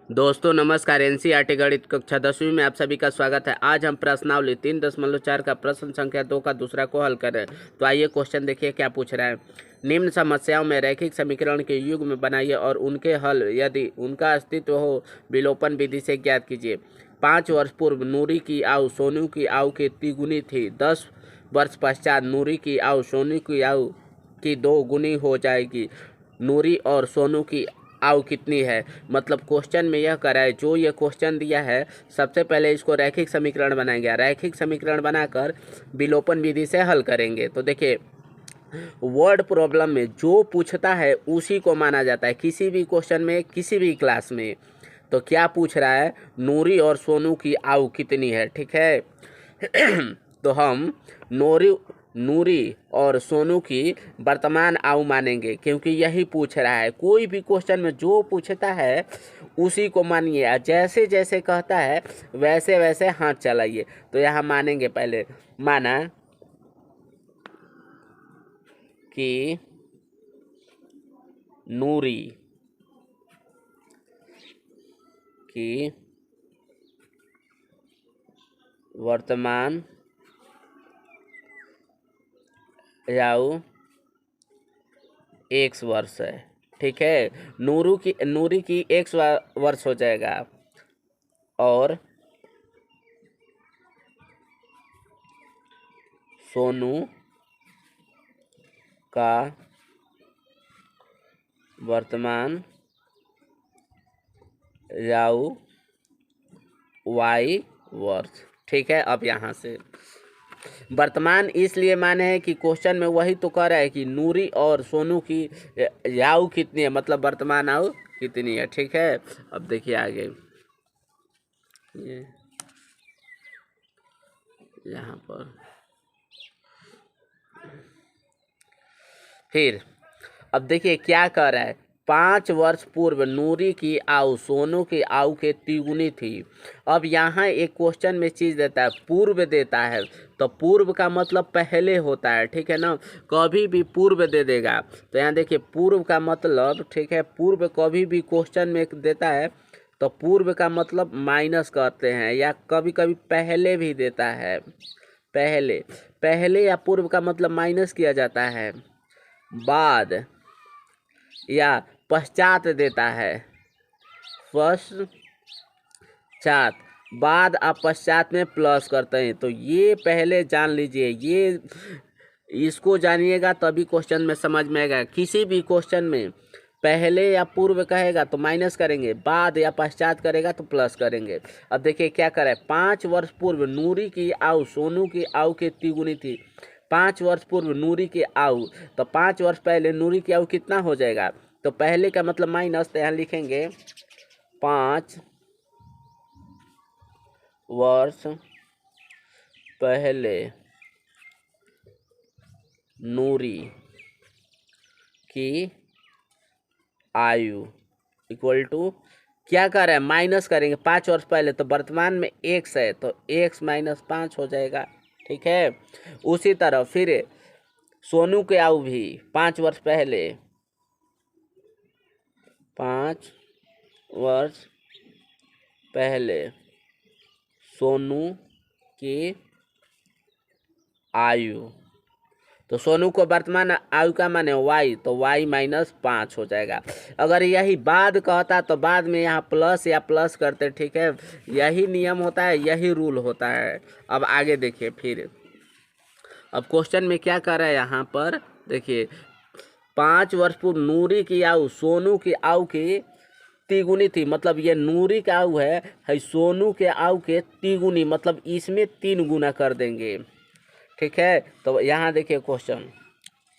दोस्तों नमस्कार। एनसीईआरटी गणित कक्षा 10वीं में आप सभी का स्वागत है। आज हम प्रश्नावली 3.4 का प्रश्न संख्या 2 का दूसरा को हल कर रहे हैं। तो आइए क्वेश्चन देखिए क्या पूछ रहा है। निम्न समस्याओं में रैखिक समीकरण के युग्म बनाइए और उनके हल यदि उनका अस्तित्व हो विलोपन विधि से ज्ञात कीजिए। 5 वर्ष पूर्व नूरी की आयु सोनू की आयु की तिगुनी थी। 10 वर्ष पश्चात नूरी की आयु सोनू की आयु की 2 गुनी हो जाएगी। नूरी और सोनू की आयु कितनी है। मतलब क्वेश्चन में यह करा है, जो ये क्वेश्चन दिया है सबसे पहले इसको रैखिक समीकरण बनाएंगे। रैखिक समीकरण बनाकर विलोपन विधि से हल करेंगे। तो देखिए वर्ड प्रॉब्लम में जो पूछता है उसी को माना जाता है, किसी भी क्वेश्चन में किसी भी क्लास में। तो क्या पूछ रहा है, नूरी और सोनू की आयु कितनी है। ठीक है तो हम नूरी और सोनू की वर्तमान आयु मानेंगे, क्योंकि यही पूछ रहा है। कोई भी क्वेश्चन में जो पूछता है उसी को मानिए, जैसे जैसे कहता है वैसे वैसे हाथ चलाइए। तो यहाँ मानेंगे, पहले माना कि नूरी की वर्तमान आयु 1 वर्ष है। ठीक है, नूरी की 1 वर्ष हो जाएगा और सोनू का वर्तमान आयु y वर्ष। ठीक है, अब यहाँ से वर्तमान इसलिए माने हैं कि क्वेश्चन में वही तो कह रहा है कि नूरी और सोनू की आयु कितनी है, मतलब वर्तमान आयु कितनी है। ठीक है, अब देखिए आगे ये यहाँ पर फिर अब देखिए क्या कह रहा है। 5 वर्ष पूर्व नूरी की आयु सोनू की आयु के तिगुनी थी। अब यहाँ एक क्वेश्चन में चीज़ देता है, पूर्व देता है। तो पूर्व का मतलब पहले होता है, ठीक है ना, कभी भी पूर्व दे देगा। तो यहाँ देखिए पूर्व का मतलब, ठीक है, पूर्व कभी भी क्वेश्चन में देता है तो पूर्व का मतलब माइनस करते हैं, या कभी कभी पहले भी देता है। पहले या पूर्व का मतलब माइनस किया जाता है, बाद या पश्चात देता है। पश्चात, बाद और पश्चात में प्लस करते हैं। तो ये पहले जान लीजिए, ये इसको जानिएगा तभी क्वेश्चन में समझ में आएगा। किसी भी क्वेश्चन में पहले या पूर्व कहेगा तो माइनस करेंगे, बाद या पश्चात करेगा तो प्लस करेंगे। अब देखिए क्या करे, 5 वर्ष पूर्व नूरी की आयु सोनू की आयु के तिगुनी थी। 5 वर्ष पूर्व नूरी की आयु, तो 5 वर्ष पहले नूरी की आयु कितना हो जाएगा। तो पहले का मतलब माइनस, तो यहाँ लिखेंगे 5 वर्ष पहले नूरी की आयु इक्वल टू क्या कर रहा है, माइनस करेंगे। 5 वर्ष पहले तो वर्तमान में x है, तो x माइनस 5 हो जाएगा। ठीक है, उसी तरह फिर सोनू के आयु भी 5 वर्ष पहले, 5 वर्ष पहले सोनू की आयु, तो सोनू को वर्तमान आयु का माने y, तो y माइनस 5 हो जाएगा। अगर यही बाद कहता तो बाद में यहाँ प्लस या प्लस करते। ठीक है, यही नियम होता है, यही रूल होता है। अब आगे देखिए फिर, अब क्वेश्चन में क्या कर रहा है यहाँ पर देखिए, 5 वर्ष पूर्व नूरी की आयु सोनू की आयु की तिगुनी थी। मतलब ये नूरी का आयु है सोनू के आयु के तिगुनी, मतलब इसमें 3 गुना कर देंगे। ठीक है, तो यहाँ देखिए क्वेश्चन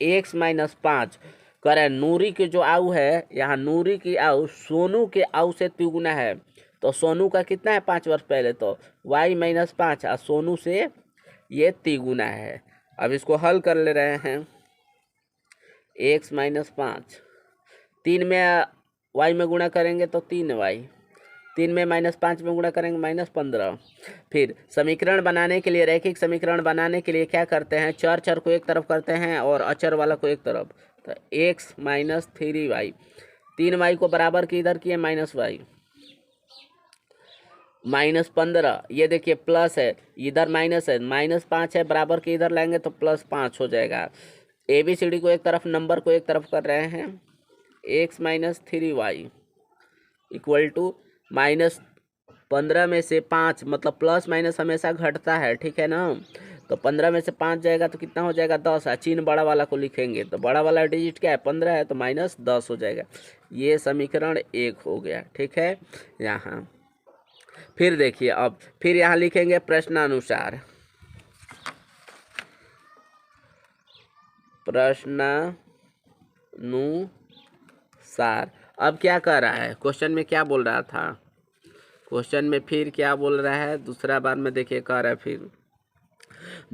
x माइनस 5 करें। नूरी की जो आयु है, यहाँ नूरी की आयु सोनू के आयु से तिगुना है। तो सोनू का कितना है 5 वर्ष पहले, तो y माइनस 5 और सोनू से ये तिगुना है। अब इसको हल कर ले रहे हैं। x माइनस 5 3 में y में गुणा करेंगे तो 3y, 3 में माइनस 5 में गुणा करेंगे माइनस 15। फिर समीकरण बनाने के लिए, रैखिक समीकरण बनाने के लिए क्या करते हैं, चर को एक तरफ करते हैं और अचर वाला को एक तरफ। तो x माइनस 3y, 3y को बराबर की इधर किए माइनस y, -15, ये देखिए प्लस है, इधर माइनस है, -5 है, बराबर के इधर लाएंगे तो +5 हो जाएगा। ABCD को एक तरफ, नंबर को एक तरफ कर रहे हैं। x - 3y इक्वल टू -15 में से 5, मतलब प्लस माइनस हमेशा घटता है, ठीक है ना। तो 15 में से 5 जाएगा तो कितना हो जाएगा, 10। चिन्ह बड़ा वाला को लिखेंगे तो बड़ा वाला डिजिट क्या है, 15 है, तो -10 हो जाएगा। ये समीकरण 1 हो गया, ठीक है। यहाँ फिर देखिए, अब फिर यहाँ लिखेंगे प्रश्नानुसार। प्रश्नानुसार अब क्या कर रहा है, क्वेश्चन में क्या बोल रहा था, क्वेश्चन में फिर क्या बोल रहा है, दूसरा बार में देखिए कह रहा है फिर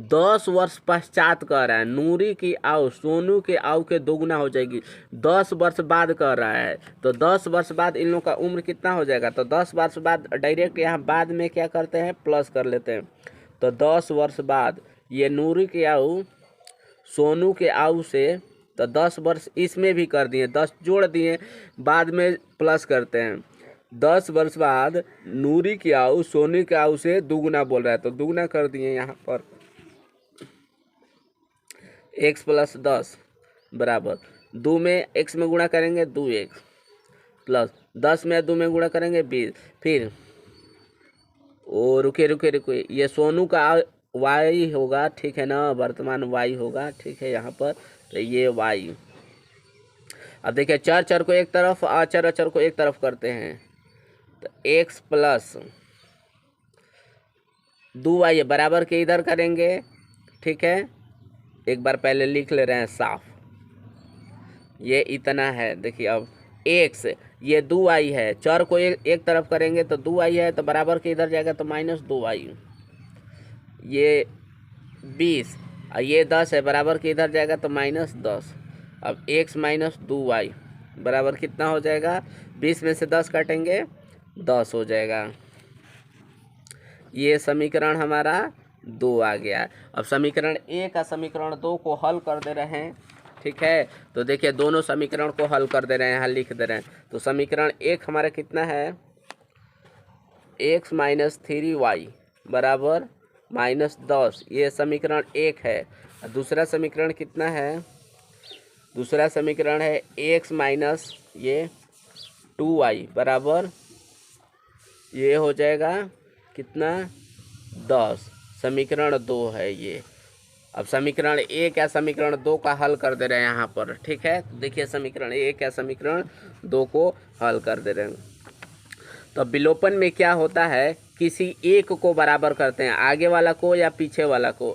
10 वर्ष पश्चात कह रहा है नूरी की आयु सोनू के आयु के दोगुना हो जाएगी। 10 वर्ष बाद कह रहा है, तो 10 वर्ष बाद इन लोगों का उम्र कितना हो जाएगा, तो 10 वर्ष बाद डायरेक्ट यहाँ बाद में क्या करते हैं, प्लस कर लेते हैं। तो 10 वर्ष बाद ये नूरी की आयु सोनू के आयु से, तो 10 वर्ष इसमें भी कर दिए, 10 जोड़ दिए, बाद में प्लस करते हैं। 10 वर्ष बाद नूरी की आयु सोनू की आयु से दुगुना बोल रहा है, तो दुगुना कर दिए यहाँ पर। x + 10 बराबर 2 में x में गुणा करेंगे 2x प्लस 10 में 2 में गुणा करेंगे 20। फिर ओ रुके, ये सोनू का y होगा, ठीक है ना, वर्तमान y होगा, ठीक है यहाँ पर, तो ये y। अब देखिए चर को एक तरफ, अचर को एक तरफ करते हैं, तो x + 2y बराबर के इधर करेंगे, ठीक है। एक बार पहले लिख ले रहे हैं साफ, ये इतना है। देखिए अब x, ये 2y है, चर को एक तरफ करेंगे तो 2y है, तो बराबर के इधर जाएगा तो -2y। ये 20 और ये 10 है, बराबर के इधर जाएगा तो -10। अब x - 2y बराबर कितना हो जाएगा, 20 में से 10 काटेंगे 10 हो जाएगा। ये समीकरण हमारा 2 आ गया। अब समीकरण 1 और समीकरण 2 को हल कर दे रहे हैं, ठीक है। तो देखिए दोनों समीकरण को हल कर दे रहे हैं, यहाँ लिख दे रहे हैं। तो समीकरण 1 हमारा कितना है, x - 3y बराबर -10, ये समीकरण 1 है। और दूसरा समीकरण कितना है, दूसरा समीकरण है x - ये 2y बराबर, ये हो जाएगा कितना, 10। समीकरण 2 है ये। अब समीकरण 1 या समीकरण 2 का हल कर दे रहे हैं यहाँ पर, ठीक है। देखिए समीकरण 1 या समीकरण 2 को हल कर दे रहे हैं। तो विलोपन में क्या होता है, किसी एक को बराबर करते हैं, आगे वाला को या पीछे वाला को।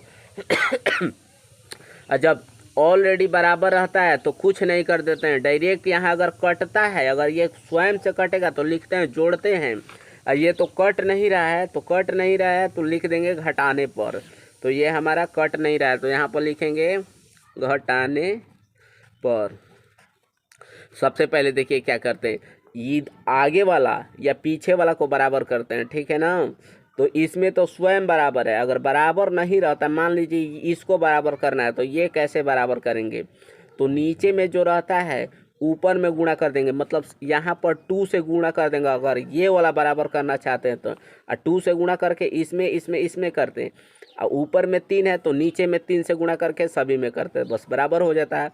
और जब ऑलरेडी बराबर रहता है तो कुछ नहीं कर देते हैं, डायरेक्ट यहाँ अगर कटता है, अगर ये स्वयं से कटेगा तो लिखते हैं जोड़ते हैं, और ये तो कट नहीं रहा है, तो लिख देंगे घटाने पर। तो ये हमारा कट नहीं रहा है, तो यहाँ पर लिखेंगे घटाने पर। सबसे पहले देखिए क्या करते हैं, ये आगे वाला या पीछे वाला को बराबर करते हैं, ठीक है ना। तो इसमें तो स्वयं बराबर है, अगर बराबर नहीं रहता, मान लीजिए इसको बराबर करना है, तो ये कैसे बराबर करेंगे, तो नीचे में जो रहता है ऊपर में गुणा कर देंगे, मतलब यहाँ पर 2 से गुणा कर देंगे अगर ये वाला बराबर करना चाहते हैं तो। और 2 से गुणा करके इसमें करते हैं, और ऊपर में 3 है तो नीचे में 3 से गुणा करके सभी में करते हैं, बस बराबर हो जाता है।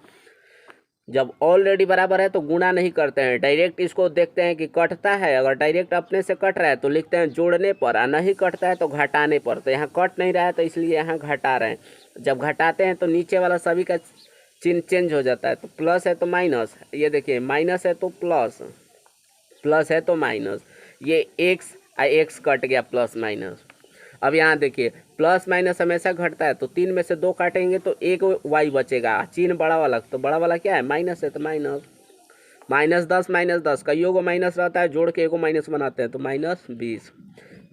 जब ऑलरेडी बराबर है तो गुणा नहीं करते हैं, डायरेक्ट इसको देखते हैं कि कटता है, अगर डायरेक्ट अपने से कट रहा है तो लिखते हैं जोड़ने पर, और नहीं कटता है तो घटाने पर। तो यहाँ कट नहीं रहा है तो इसलिए यहाँ घटा रहे हैं। जब घटाते हैं तो नीचे वाला सभी का चिन्ह चेंज हो जाता है, तो प्लस है तो माइनस, ये देखिए माइनस है तो प्लस, प्लस है तो माइनस, ये x कट गया प्लस माइनस। अब यहाँ देखिए प्लस माइनस हमेशा घटता है, तो 3 में से 2 काटेंगे तो एक y बचेगा, चिन्ह बड़ा वाला, तो बड़ा वाला क्या है, माइनस है, तो -10 का योग माइनस रहता है, जोड़ के एगो माइनस बनाते हैं, तो -20,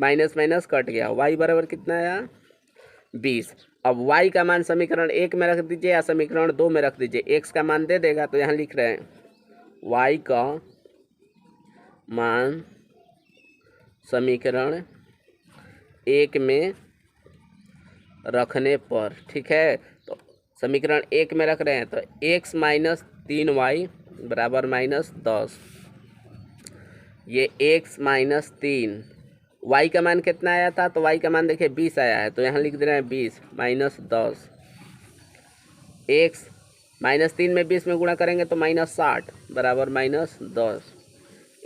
माइनस माइनस कट गया, y बराबर कितना आया, 20। अब y का मान समीकरण 1 में रख दीजिए या समीकरण 2 में रख दीजिए, x का मान दे देगा, तो यहाँ लिख रहे हैं y का मान समीकरण 1 में रखने पर, ठीक है। तो समीकरण 1 में रख रहे हैं, तो x - 3y बराबर -10, ये x - 3 वाई का मान कितना आया था, तो वाई का मान देखिए 20 आया है, तो यहाँ लिख दे रहे हैं 20 माइनस 10 एक्स -3 में 20 में गुणा करेंगे तो -60 बराबर -10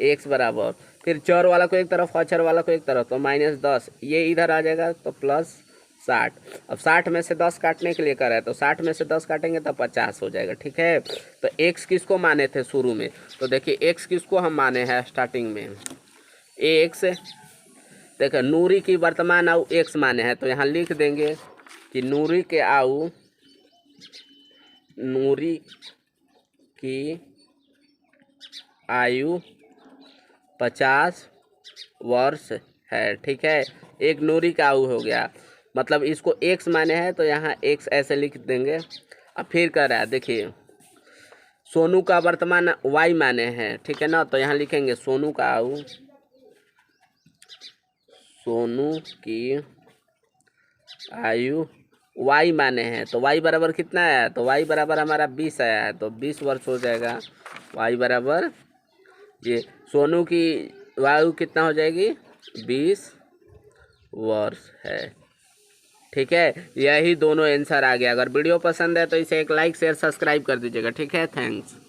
एक्स बराबर, फिर चर वाला को एक तरफ अचर वाला को एक तरफ, तो -10 ये इधर आ जाएगा तो +60। अब 60 में से 10 काटने के लिए कर रहा है, तो 60 में से 10 काटेंगे तो 50 हो जाएगा। ठीक है, तो एक्स किसको माने थे शुरू में, तो देखिए एक्स किसको हम माने हैं स्टार्टिंग में, एक्स देखो नूरी की वर्तमान आयु एक्स माने हैं, तो यहाँ लिख देंगे कि नूरी की आयु 50 वर्ष है। ठीक है, एक नूरी का आयु हो गया, मतलब इसको एक्स माने हैं, तो यहाँ एक्स ऐसे लिख देंगे। अब फिर कह रहा है देखिए सोनू का वर्तमान वाई माने हैं, ठीक है ना, तो यहाँ लिखेंगे सोनू की आयु वाई माने हैं, तो वाई बराबर कितना आया, तो वाई बराबर हमारा 20 आया है, तो 20 वर्ष हो जाएगा। वाई बराबर ये सोनू की आयु कितना हो जाएगी 20 वर्ष है। ठीक है, यही दोनों आंसर आ गया। अगर वीडियो पसंद है तो इसे एक लाइक शेयर सब्सक्राइब कर दीजिएगा। ठीक है, थैंक्स।